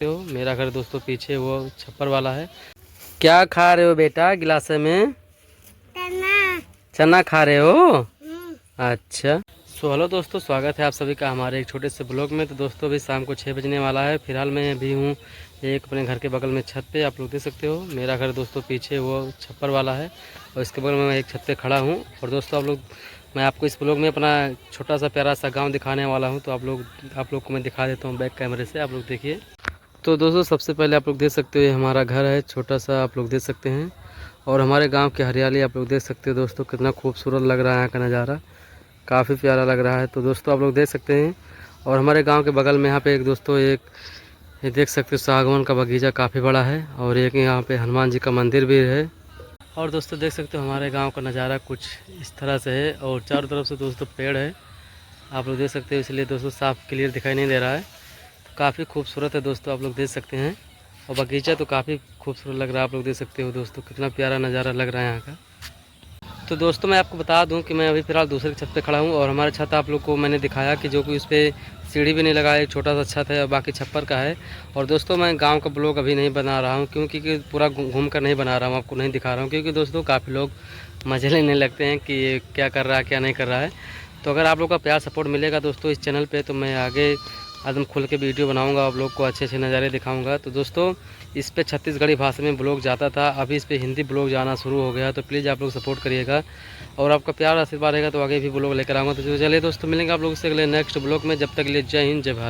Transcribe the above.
हो मेरा घर दोस्तों पीछे वो छप्पर वाला है। क्या खा रहे हो बेटा गिलास में? चना खा रहे हो? अच्छा। सो हेलो दोस्तों, स्वागत है आप सभी का हमारे एक छोटे से ब्लॉग में। तो दोस्तों अभी शाम को 6 बजने वाला है। फिलहाल मैं अभी हूँ एक अपने घर के बगल में छत पे। आप लोग देख सकते हो मेरा घर दोस्तों पीछे वो छप्पर वाला है और इसके बगल में मैं एक छत पे खड़ा हूँ। और दोस्तों मैं आपको इस ब्लॉग में अपना छोटा सा प्यारा सा गाँव दिखाने वाला हूँ। तो आप लोग को मैं दिखा देता हूँ बैक कैमरे से। आप लोग देखिए। तो दोस्तों सबसे पहले आप लोग देख सकते हो ये हमारा घर है छोटा सा, आप लोग देख सकते हैं। और हमारे गांव की हरियाली आप लोग देख सकते हो दोस्तों, कितना खूबसूरत लग रहा है यहाँ का नज़ारा, काफ़ी प्यारा लग रहा है। तो दोस्तों आप लोग देख सकते हैं। और हमारे गांव के बगल में यहाँ पे एक दोस्तों एक ये देख सकते हो सागवान का बगीचा काफ़ी बड़ा है। और एक यहाँ पे हनुमान जी का मंदिर भी है। और दोस्तों देख सकते हो हमारे गाँव का नज़ारा कुछ इस तरह से है। और चारों तरफ से दोस्तों पेड़ है, आप लोग देख सकते हो, इसलिए दोस्तों साफ क्लियर दिखाई नहीं दे रहा है। काफ़ी खूबसूरत है दोस्तों, आप लोग देख सकते हैं। और बगीचा तो काफ़ी खूबसूरत लग रहा है, आप लोग देख सकते हो दोस्तों, कितना प्यारा नज़ारा लग रहा है यहाँ का। तो दोस्तों मैं आपको बता दूं कि मैं अभी फ़िलहाल दूसरे छत पे खड़ा हूँ। और हमारा छत आप लोग को मैंने दिखाया कि जो कि उस पर सीढ़ी भी नहीं लगा है, एक छोटा सा छत है और बाकी छप्पर का है। और दोस्तों मैं गांव का ब्लॉग अभी नहीं बना रहा हूं क्योंकि पूरा घूम कर नहीं बना रहा हूं, आपको नहीं दिखा रहा हूं। क्योंकि दोस्तों काफ़ी लोग मज़े लेने लगते हैं कि ये क्या कर रहा है क्या नहीं कर रहा है। तो अगर आप लोग का प्यार सपोर्ट मिलेगा दोस्तों इस चैनल पे, तो मैं आगे एकदम खुल के वीडियो बनाऊंगा, आप लोग को अच्छे अच्छे नज़ारे दिखाऊंगा। तो दोस्तों इस पे छत्तीसगढ़ी भाषा में ब्लॉग जाता था, अभी इस पे हिंदी ब्लॉग जाना शुरू हो गया। तो प्लीज़ आप लोग सपोर्ट करिएगा और आपका प्यार आशीर्वाद रहेगा तो आगे भी ब्लॉग लेकर आऊँगा। तो चलिए दोस्तों मिलेंगे आप लोगों से अगले नेक्स्ट ब्लॉग में। जब तक के लिए जय हिंद जय भारत।